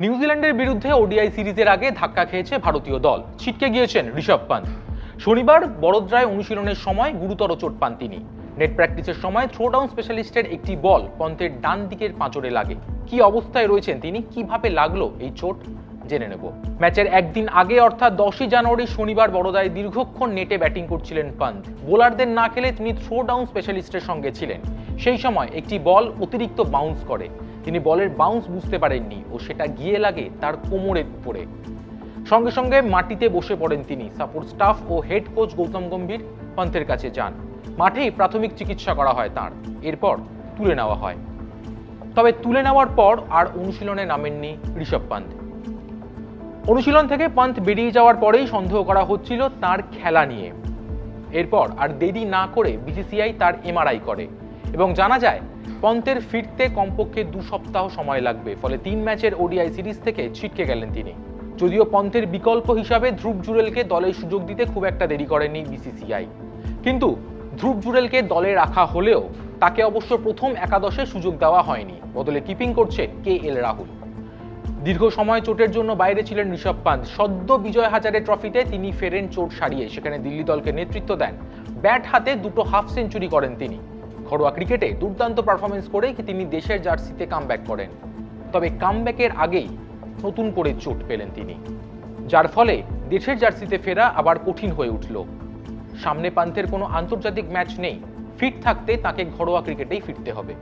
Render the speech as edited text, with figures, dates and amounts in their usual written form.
নিউজিল্যান্ডের বিরুদ্ধে ওডিআই সিরিজের আগে ধাক্কা খেয়েছে ভারতীয় দল, ছিটকে গিয়েছেন ঋষভ পান্ত। শনিবার বড়োদরায় অনুশীলনের সময় গুরুতর চোট পান তিনি। নেট প্র্যাকটিসের সময় থ্রোডাউন স্পেশালিস্টের একটি বল পন্থের ডান দিকের পাঁজরে লাগে। কি অবস্থায় রয়েছেন তিনি, কিভাবে লাগলো এই চোট, জেনে নেব। ম্যাচের একদিন আগে অর্থাৎ 10ই জানুয়ারি শনিবার বড়োদায় দীর্ঘক্ষণ নেটে ব্যাটিং করছিলেন পান্ত। বোলারদের না খেলে তিনি থ্রোডাউন স্পেশালিস্টের সঙ্গে ছিলেন। সেই সময় একটি বল অতিরিক্ত বাউন্স করে। তিনি বলের বাউন্স বুঝতে পারেননি ও সেটা গিয়ে লাগে তার কোমরের উপরে। সঙ্গে সঙ্গে মাটিতে বসে পড়েন তিনি। সাপোর্ট স্টাফ ও হেড কোচ গৌতম গম্ভীর পান্থের কাছে যান। মাঠেই প্রাথমিক চিকিৎসা করা হয় তাঁর, এরপর তুলে নেওয়া হয়। তবে তুলে নেওয়ার পর আর অনুশীলনে নামেননি ঋষভ পান্ত। অনুশীলন থেকে পান্ত বেরিয়ে যাওয়ার পরেই সন্দেহ করা হচ্ছিল তার খেলা নিয়ে। এরপর আর দেরি না করে বিসিসিআই তার এমআরআই করে এবং জানা যায় পন্থের ফিরতে কমপক্ষে 2 সপ্তাহ সময় লাগবে। ফলে 3 ম্যাচের ওডিআই সিরিজ থেকে ছিটকে গেলেন তিনি। যদিও পন্থের বিকল্প হিসাবে ধ্রুব জুরেলকে দলে সুযোগ দিতে খুব একটা দেরি করেনি বিসিসিআই, কিন্তু ধ্রুব জুরেলকে দলে রাখা হলেও তাকে অবশ্য প্রথম একাদশে সুযোগ দেওয়া হয়নি। বদলে কিপিং করছে KL রাহুল। দীর্ঘ সময় চোটের জন্য বাইরে ছিলেন ঋষভ পান্ত। সদ্য বিজয় হাজারে ট্রফিতে তিনি ফেরেন চোট সারিয়ে, সেখানে দিল্লি দলকে নেতৃত্ব দেন। ব্যাট হাতে 2 হাফ সেঞ্চুরি করেন তিনি। ঘরোয়া ক্রিকেটে দুর্দান্ত পারফরমেন্স করে তিনি দেশের জার্সিতে কামব্যাক করেন। তবে কামব্যাকের আগেই নতুন করে চোট পেলেন তিনি, যার ফলে দেশের জার্সিতে ফেরা আবার কঠিন হয়ে উঠল। সামনে পান্থের কোনো আন্তর্জাতিক ম্যাচ নেই। ফিট থাকতে তাকে ঘরোয়া ক্রিকেটেই ফিরতে হবে।